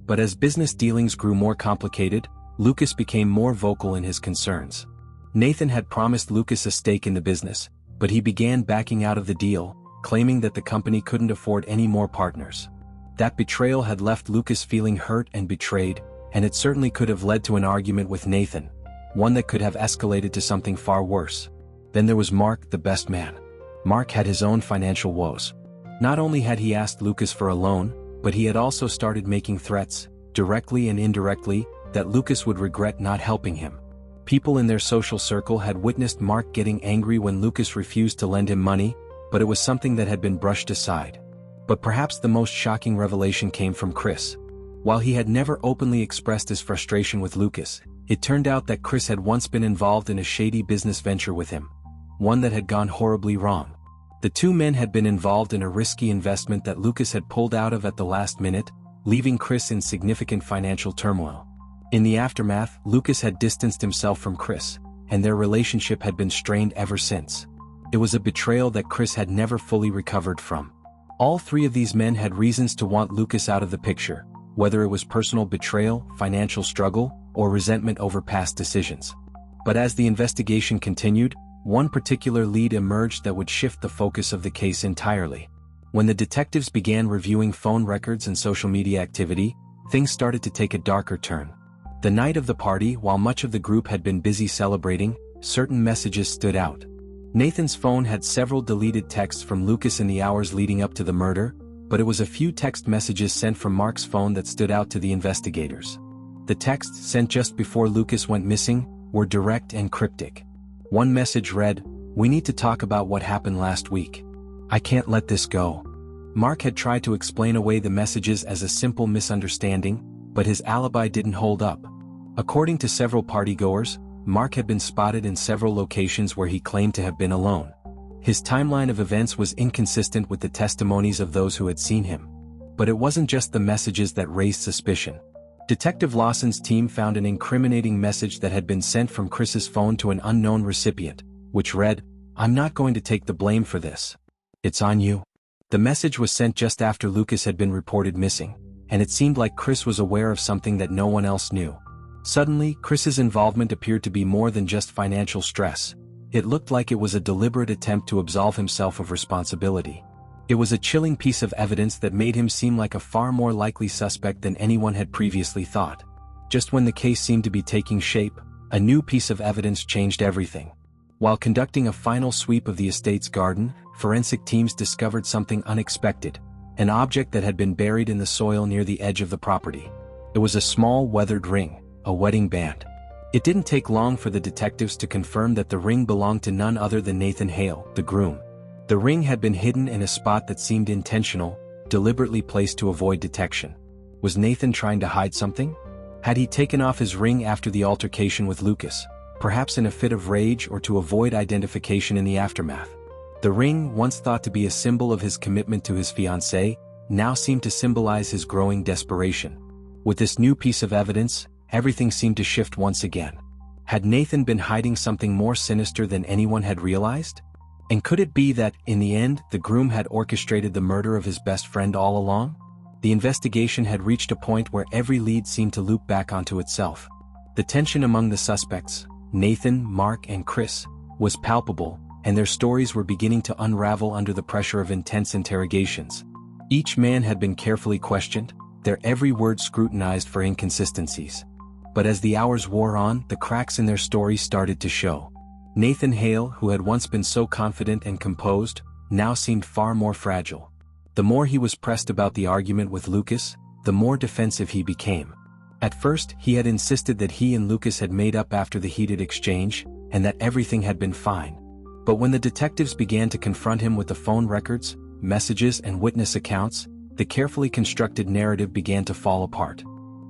But as business dealings grew more complicated, Lucas became more vocal in his concerns. Nathan had promised Lucas a stake in the business, but he began backing out of the deal, claiming that the company couldn't afford any more partners. That betrayal had left Lucas feeling hurt and betrayed, and it certainly could have led to an argument with Nathan, one that could have escalated to something far worse. Then there was Mark, the best man. Mark had his own financial woes. Not only had he asked Lucas for a loan, but he had also started making threats, directly and indirectly, that Lucas would regret not helping him. People in their social circle had witnessed Mark getting angry when Lucas refused to lend him money, but it was something that had been brushed aside. But perhaps the most shocking revelation came from Chris. While he had never openly expressed his frustration with Lucas, it turned out that Chris had once been involved in a shady business venture with him. One that had gone horribly wrong. The two men had been involved in a risky investment that Lucas had pulled out of at the last minute, leaving Chris in significant financial turmoil. In the aftermath, Lucas had distanced himself from Chris, and their relationship had been strained ever since. It was a betrayal that Chris had never fully recovered from. All three of these men had reasons to want Lucas out of the picture, whether it was personal betrayal, financial struggle, or resentment over past decisions. But as the investigation continued, one particular lead emerged that would shift the focus of the case entirely. When the detectives began reviewing phone records and social media activity, things started to take a darker turn. The night of the party, while much of the group had been busy celebrating, certain messages stood out. Nathan's phone had several deleted texts from Lucas in the hours leading up to the murder, but it was a few text messages sent from Mark's phone that stood out to the investigators. The texts, sent just before Lucas went missing, were direct and cryptic. One message read, "We need to talk about what happened last week. I can't let this go." Mark had tried to explain away the messages as a simple misunderstanding, but his alibi didn't hold up. According to several partygoers, Mark had been spotted in several locations where he claimed to have been alone. His timeline of events was inconsistent with the testimonies of those who had seen him. But it wasn't just the messages that raised suspicion. Detective Lawson's team found an incriminating message that had been sent from Chris's phone to an unknown recipient, which read, "I'm not going to take the blame for this. It's on you." The message was sent just after Lucas had been reported missing, and it seemed like Chris was aware of something that no one else knew. Suddenly, Chris's involvement appeared to be more than just financial stress. It looked like it was a deliberate attempt to absolve himself of responsibility. It was a chilling piece of evidence that made him seem like a far more likely suspect than anyone had previously thought. Just when the case seemed to be taking shape, a new piece of evidence changed everything. While conducting a final sweep of the estate's garden, forensic teams discovered something unexpected, an object that had been buried in the soil near the edge of the property. It was a small weathered ring, a wedding band. It didn't take long for the detectives to confirm that the ring belonged to none other than Nathan Hale, the groom. The ring had been hidden in a spot that seemed intentional, deliberately placed to avoid detection. Was Nathan trying to hide something? Had he taken off his ring after the altercation with Lucas, perhaps in a fit of rage or to avoid identification in the aftermath? The ring, once thought to be a symbol of his commitment to his fiancée, now seemed to symbolize his growing desperation. With this new piece of evidence, everything seemed to shift once again. Had Nathan been hiding something more sinister than anyone had realized? And could it be that, in the end, the groom had orchestrated the murder of his best friend all along? The investigation had reached a point where every lead seemed to loop back onto itself. The tension among the suspects, Nathan, Mark, and Chris, was palpable, and their stories were beginning to unravel under the pressure of intense interrogations. Each man had been carefully questioned, their every word scrutinized for inconsistencies. But as the hours wore on, the cracks in their stories started to show. Nathan Hale, who had once been so confident and composed, now seemed far more fragile. The more he was pressed about the argument with Lucas, the more defensive he became. At first, he had insisted that he and Lucas had made up after the heated exchange, and that everything had been fine. But when the detectives began to confront him with the phone records, messages, and witness accounts, the carefully constructed narrative began to fall apart.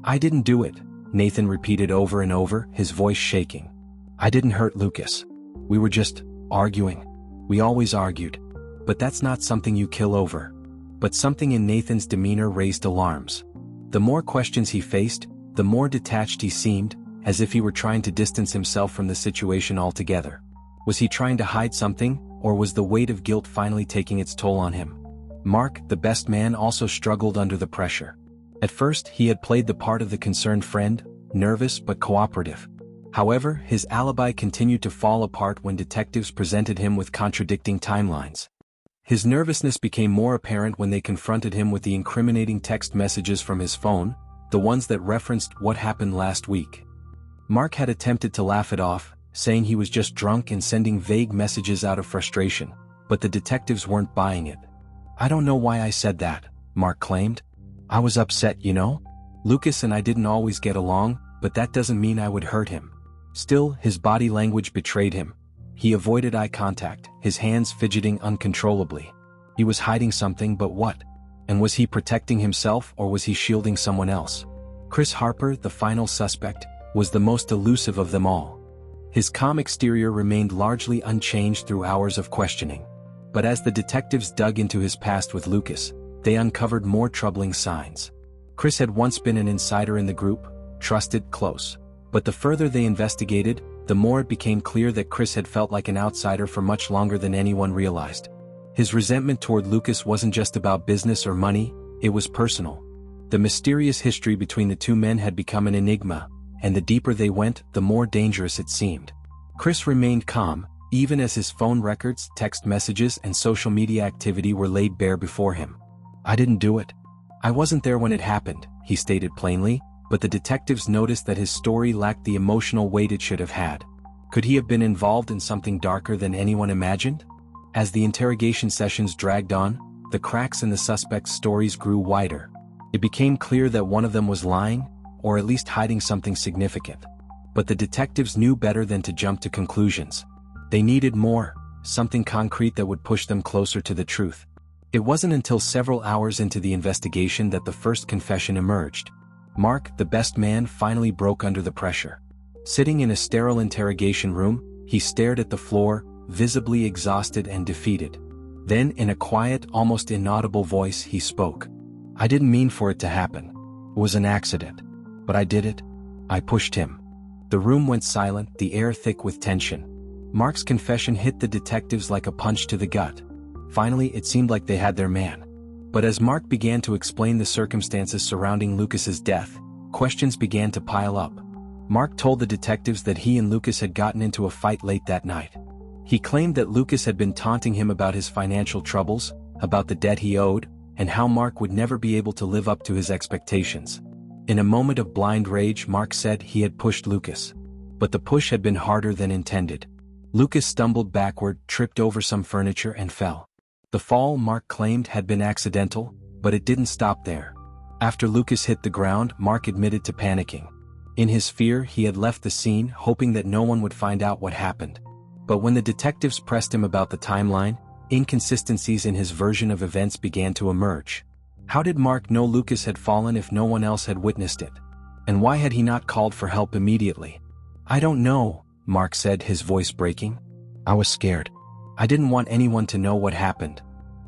"I didn't do it," Nathan repeated over and over, his voice shaking. "I didn't hurt Lucas. We were just arguing. We always argued. But that's not something you kill over." But something in Nathan's demeanor raised alarms. The more questions he faced, the more detached he seemed, as if he were trying to distance himself from the situation altogether. Was he trying to hide something, or was the weight of guilt finally taking its toll on him? Mark, the best man, also struggled under the pressure. At first, he had played the part of the concerned friend, nervous but cooperative. However, his alibi continued to fall apart when detectives presented him with contradicting timelines. His nervousness became more apparent when they confronted him with the incriminating text messages from his phone, the ones that referenced what happened last week. Mark had attempted to laugh it off, saying he was just drunk and sending vague messages out of frustration, but the detectives weren't buying it. "I don't know why I said that," Mark claimed. "I was upset, you know? Lucas and I didn't always get along, but that doesn't mean I would hurt him." Still, his body language betrayed him. He avoided eye contact, his hands fidgeting uncontrollably. He was hiding something, but what? And was he protecting himself, or was he shielding someone else? Chris Harper, the final suspect, was the most elusive of them all. His calm exterior remained largely unchanged through hours of questioning. But as the detectives dug into his past with Lucas, they uncovered more troubling signs. Chris had once been an insider in the group, trusted, close. But the further they investigated, the more it became clear that Chris had felt like an outsider for much longer than anyone realized. His resentment toward Lucas wasn't just about business or money, it was personal. The mysterious history between the two men had become an enigma, and the deeper they went, the more dangerous it seemed. Chris remained calm, even as his phone records, text messages, and social media activity were laid bare before him. "I didn't do it. I wasn't there when it happened," he stated plainly, but the detectives noticed that his story lacked the emotional weight it should have had. Could he have been involved in something darker than anyone imagined? As the interrogation sessions dragged on, the cracks in the suspects' stories grew wider. It became clear that one of them was lying, or at least hiding something significant. But the detectives knew better than to jump to conclusions. They needed more, something concrete that would push them closer to the truth. It wasn't until several hours into the investigation that the first confession emerged. Mark, the best man, finally broke under the pressure. Sitting in a sterile interrogation room, he stared at the floor, visibly exhausted and defeated. Then, in a quiet, almost inaudible voice, he spoke. "I didn't mean for it to happen. It was an accident. But I did it. I pushed him." The room went silent, the air thick with tension. Mark's confession hit the detectives like a punch to the gut. Finally, it seemed like they had their man. But as Mark began to explain the circumstances surrounding Lucas's death, questions began to pile up. Mark told the detectives that he and Lucas had gotten into a fight late that night. He claimed that Lucas had been taunting him about his financial troubles, about the debt he owed, and how Mark would never be able to live up to his expectations. In a moment of blind rage, Mark said he had pushed Lucas. But the push had been harder than intended. Lucas stumbled backward, tripped over some furniture, and fell. The fall, Mark claimed, had been accidental, but it didn't stop there. After Lucas hit the ground, Mark admitted to panicking. In his fear, he had left the scene, hoping that no one would find out what happened. But when the detectives pressed him about the timeline, inconsistencies in his version of events began to emerge. How did Mark know Lucas had fallen if no one else had witnessed it? And why had he not called for help immediately? "I don't know," Mark said, his voice breaking. "I was scared. I didn't want anyone to know what happened."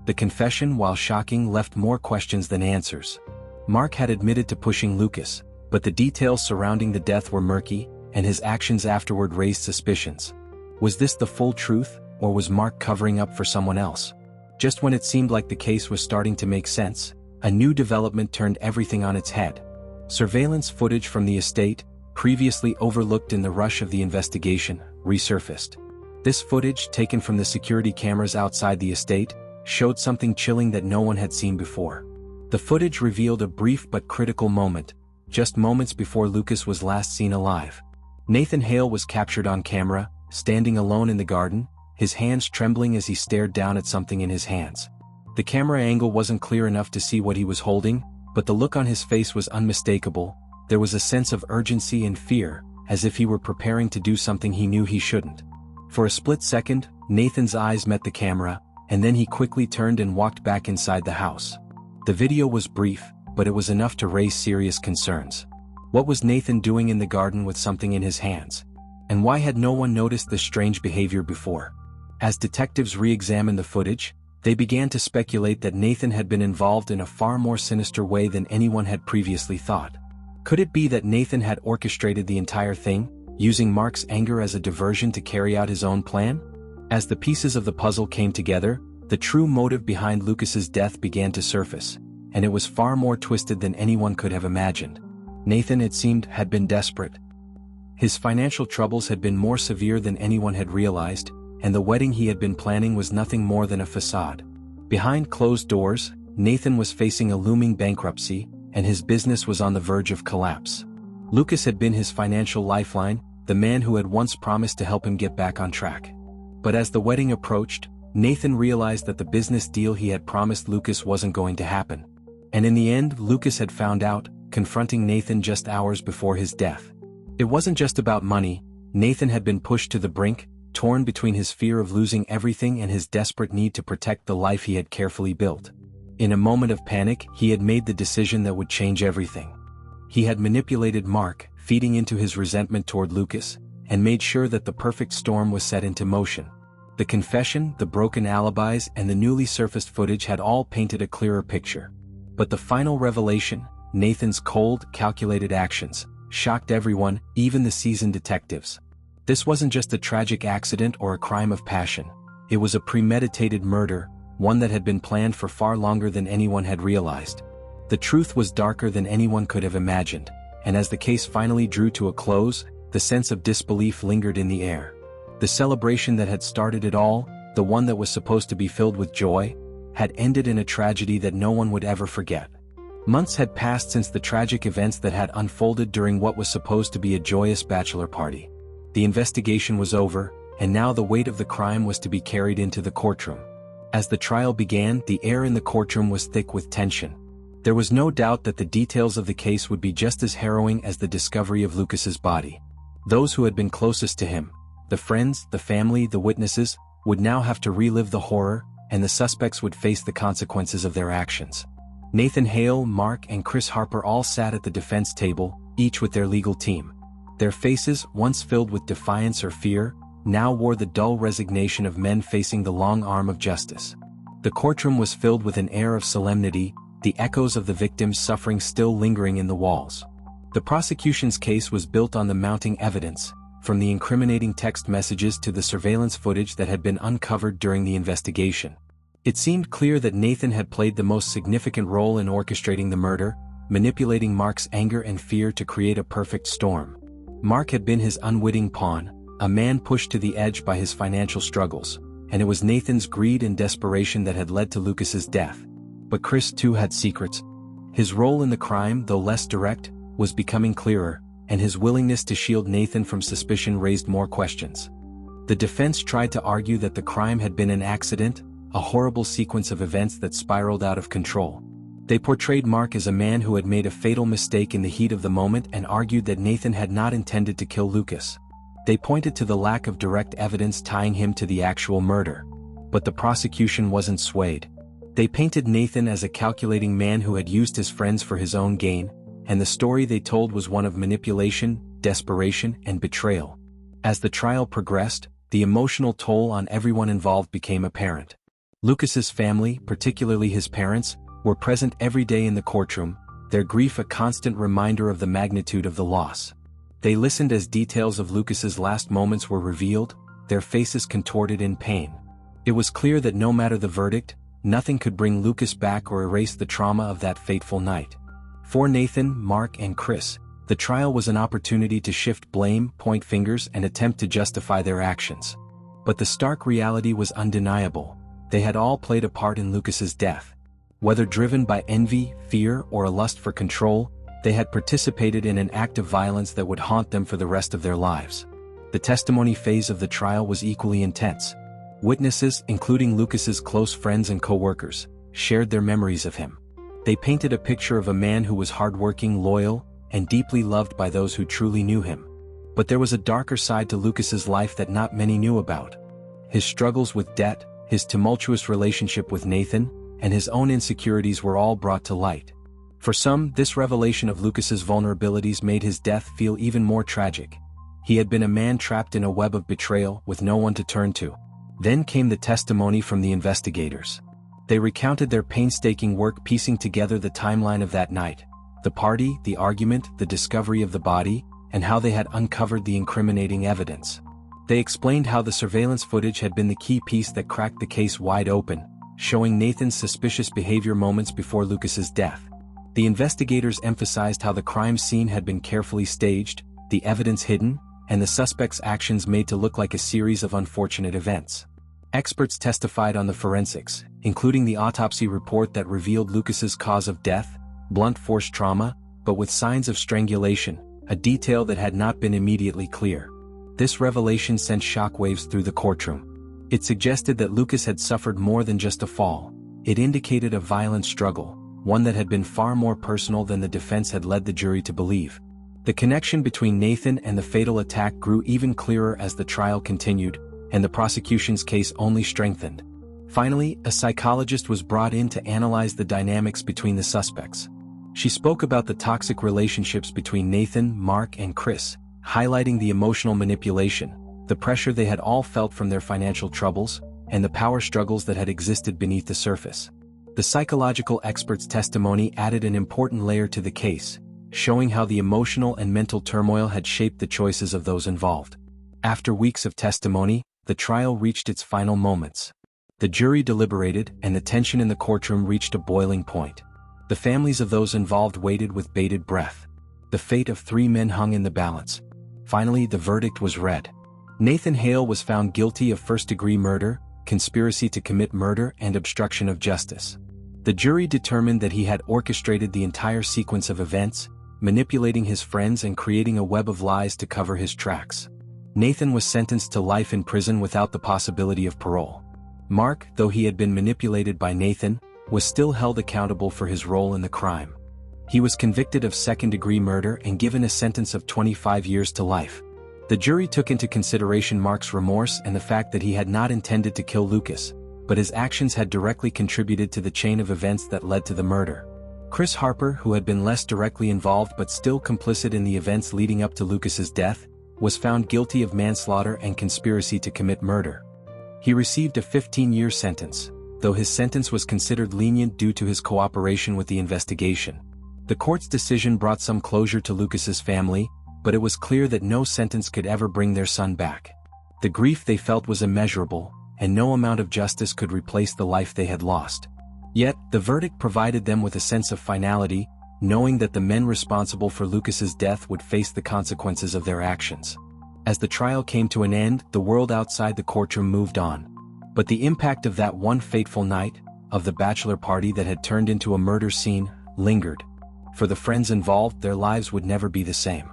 The confession, while shocking, left more questions than answers. Mark had admitted to pushing Lucas, but the details surrounding the death were murky, and his actions afterward raised suspicions. Was this the full truth, or was Mark covering up for someone else? Just when it seemed like the case was starting to make sense, a new development turned everything on its head. Surveillance footage from the estate, previously overlooked in the rush of the investigation, resurfaced. This footage, taken from the security cameras outside the estate, showed something chilling that no one had seen before. The footage revealed a brief but critical moment, just moments before Lucas was last seen alive. Nathan Hale was captured on camera, standing alone in the garden, his hands trembling as he stared down at something in his hands. The camera angle wasn't clear enough to see what he was holding, but the look on his face was unmistakable. There was a sense of urgency and fear, as if he were preparing to do something he knew he shouldn't. For a split second, Nathan's eyes met the camera, and then he quickly turned and walked back inside the house. The video was brief, but it was enough to raise serious concerns. What was Nathan doing in the garden with something in his hands? And why had no one noticed this strange behavior before? As detectives re-examined the footage, they began to speculate that Nathan had been involved in a far more sinister way than anyone had previously thought. Could it be that Nathan had orchestrated the entire thing, using Mark's anger as a diversion to carry out his own plan? As the pieces of the puzzle came together, the true motive behind Lucas's death began to surface, and it was far more twisted than anyone could have imagined. Nathan, it seemed, had been desperate. His financial troubles had been more severe than anyone had realized, and the wedding he had been planning was nothing more than a facade. Behind closed doors, Nathan was facing a looming bankruptcy, and his business was on the verge of collapse. Lucas had been his financial lifeline, the man who had once promised to help him get back on track. But as the wedding approached, Nathan realized that the business deal he had promised Lucas wasn't going to happen. And in the end, Lucas had found out, confronting Nathan just hours before his death. It wasn't just about money. Nathan had been pushed to the brink, torn between his fear of losing everything and his desperate need to protect the life he had carefully built. In a moment of panic, he had made the decision that would change everything. He had manipulated Mark, feeding into his resentment toward Lucas, and made sure that the perfect storm was set into motion. The confession, the broken alibis, and the newly surfaced footage had all painted a clearer picture. But the final revelation, Nathan's cold, calculated actions, shocked everyone, even the seasoned detectives. This wasn't just a tragic accident or a crime of passion. It was a premeditated murder, one that had been planned for far longer than anyone had realized. The truth was darker than anyone could have imagined, and as the case finally drew to a close, the sense of disbelief lingered in the air. The celebration that had started it all, the one that was supposed to be filled with joy, had ended in a tragedy that no one would ever forget. Months had passed since the tragic events that had unfolded during what was supposed to be a joyous bachelor party. The investigation was over, and now the weight of the crime was to be carried into the courtroom. As the trial began, the air in the courtroom was thick with tension. There was no doubt that the details of the case would be just as harrowing as the discovery of Lucas's body. Those who had been closest to him, the friends, the family, the witnesses, would now have to relive the horror, and the suspects would face the consequences of their actions. Nathan Hale, Mark, and Chris Harper all sat at the defense table, each with their legal team. Their faces, once filled with defiance or fear, now wore the dull resignation of men facing the long arm of justice. The courtroom was filled with an air of solemnity, the echoes of the victims' suffering still lingering in the walls. The prosecution's case was built on the mounting evidence, from the incriminating text messages to the surveillance footage that had been uncovered during the investigation. It seemed clear that Nathan had played the most significant role in orchestrating the murder, manipulating Mark's anger and fear to create a perfect storm. Mark had been his unwitting pawn, a man pushed to the edge by his financial struggles, and it was Nathan's greed and desperation that had led to Lucas's death. But Chris too had secrets. His role in the crime, though less direct, was becoming clearer, and his willingness to shield Nathan from suspicion raised more questions. The defense tried to argue that the crime had been an accident, a horrible sequence of events that spiraled out of control. They portrayed Mark as a man who had made a fatal mistake in the heat of the moment and argued that Nathan had not intended to kill Lucas. They pointed to the lack of direct evidence tying him to the actual murder. But the prosecution wasn't swayed. They painted Nathan as a calculating man who had used his friends for his own gain, and the story they told was one of manipulation, desperation, and betrayal. As the trial progressed, the emotional toll on everyone involved became apparent. Lucas's family, particularly his parents, were present every day in the courtroom, their grief a constant reminder of the magnitude of the loss. They listened as details of Lucas's last moments were revealed, their faces contorted in pain. It was clear that no matter the verdict, nothing could bring Lucas back or erase the trauma of that fateful night. For Nathan, Mark, and Chris, the trial was an opportunity to shift blame, point fingers, and attempt to justify their actions. But the stark reality was undeniable. They had all played a part in Lucas's death. Whether driven by envy, fear, or a lust for control, they had participated in an act of violence that would haunt them for the rest of their lives. The testimony phase of the trial was equally intense. Witnesses, including Lucas's close friends and co-workers, shared their memories of him. They painted a picture of a man who was hardworking, loyal, and deeply loved by those who truly knew him. But there was a darker side to Lucas's life that not many knew about. His struggles with debt, his tumultuous relationship with Nathan, and his own insecurities were all brought to light. For some, this revelation of Lucas's vulnerabilities made his death feel even more tragic. He had been a man trapped in a web of betrayal with no one to turn to. Then came the testimony from the investigators. They recounted their painstaking work piecing together the timeline of that night, the party, the argument, the discovery of the body, and how they had uncovered the incriminating evidence. They explained how the surveillance footage had been the key piece that cracked the case wide open, showing Nathan's suspicious behavior moments before Lucas's death. The investigators emphasized how the crime scene had been carefully staged, the evidence hidden, and the suspect's actions made to look like a series of unfortunate events. Experts testified on the forensics, including the autopsy report that revealed Lucas's cause of death, blunt force trauma, but with signs of strangulation, a detail that had not been immediately clear. This revelation sent shockwaves through the courtroom. It suggested that Lucas had suffered more than just a fall. It indicated a violent struggle, one that had been far more personal than the defense had led the jury to believe. The connection between Nathan and the fatal attack grew even clearer as the trial continued, and the prosecution's case only strengthened. Finally, a psychologist was brought in to analyze the dynamics between the suspects. She spoke about the toxic relationships between Nathan, Mark, and Chris, highlighting the emotional manipulation, the pressure they had all felt from their financial troubles, and the power struggles that had existed beneath the surface. The psychological expert's testimony added an important layer to the case, showing how the emotional and mental turmoil had shaped the choices of those involved. After weeks of testimony, the trial reached its final moments. The jury deliberated, and the tension in the courtroom reached a boiling point. The families of those involved waited with bated breath. The fate of 3 men hung in the balance. Finally, the verdict was read. Nathan Hale was found guilty of first-degree murder, conspiracy to commit murder, and obstruction of justice. The jury determined that he had orchestrated the entire sequence of events, manipulating his friends and creating a web of lies to cover his tracks. Nathan was sentenced to life in prison without the possibility of parole. Mark, though he had been manipulated by Nathan, was still held accountable for his role in the crime. He was convicted of second-degree murder and given a sentence of 25 years to life. The jury took into consideration Mark's remorse and the fact that he had not intended to kill Lucas, but his actions had directly contributed to the chain of events that led to the murder. Chris Harper, who had been less directly involved but still complicit in the events leading up to Lucas's death, was found guilty of manslaughter and conspiracy to commit murder. He received a 15-year sentence, though his sentence was considered lenient due to his cooperation with the investigation. The court's decision brought some closure to Lucas's family, but it was clear that no sentence could ever bring their son back. The grief they felt was immeasurable, and no amount of justice could replace the life they had lost. Yet, the verdict provided them with a sense of finality, knowing that the men responsible for Lucas's death would face the consequences of their actions. As the trial came to an end, the world outside the courtroom moved on. But the impact of that one fateful night, of the bachelor party that had turned into a murder scene, lingered. For the friends involved, their lives would never be the same.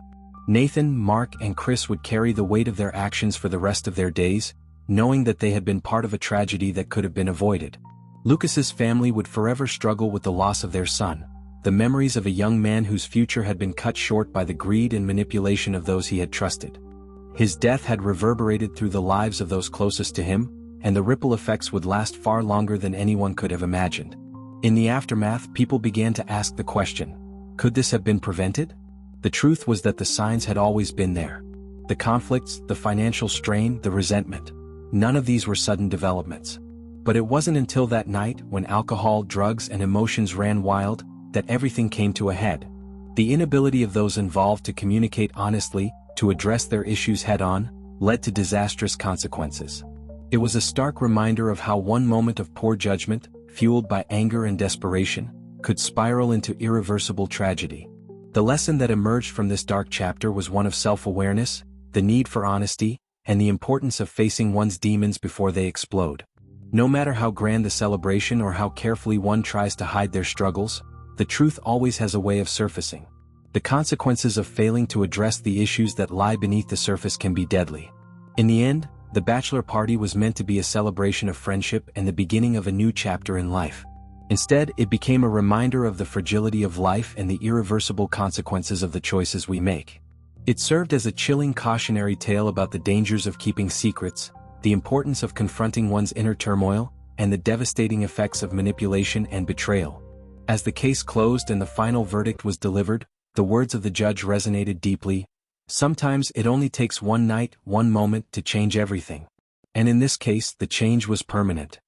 Nathan, Mark, and Chris would carry the weight of their actions for the rest of their days, knowing that they had been part of a tragedy that could have been avoided. Lucas's family would forever struggle with the loss of their son, the memories of a young man whose future had been cut short by the greed and manipulation of those he had trusted. His death had reverberated through the lives of those closest to him, and the ripple effects would last far longer than anyone could have imagined. In the aftermath, people began to ask the question, could this have been prevented? The truth was that the signs had always been there. The conflicts, the financial strain, the resentment. None of these were sudden developments. But it wasn't until that night, when alcohol, drugs, and emotions ran wild, that everything came to a head. The inability of those involved to communicate honestly, to address their issues head-on, led to disastrous consequences. It was a stark reminder of how one moment of poor judgment, fueled by anger and desperation, could spiral into irreversible tragedy. The lesson that emerged from this dark chapter was one of self-awareness, the need for honesty, and the importance of facing one's demons before they explode. No matter how grand the celebration or how carefully one tries to hide their struggles, the truth always has a way of surfacing. The consequences of failing to address the issues that lie beneath the surface can be deadly. In the end, the bachelor party was meant to be a celebration of friendship and the beginning of a new chapter in life. Instead, it became a reminder of the fragility of life and the irreversible consequences of the choices we make. It served as a chilling cautionary tale about the dangers of keeping secrets, the importance of confronting one's inner turmoil, and the devastating effects of manipulation and betrayal. As the case closed and the final verdict was delivered, the words of the judge resonated deeply. Sometimes it only takes one night, one moment to change everything. And in this case, the change was permanent.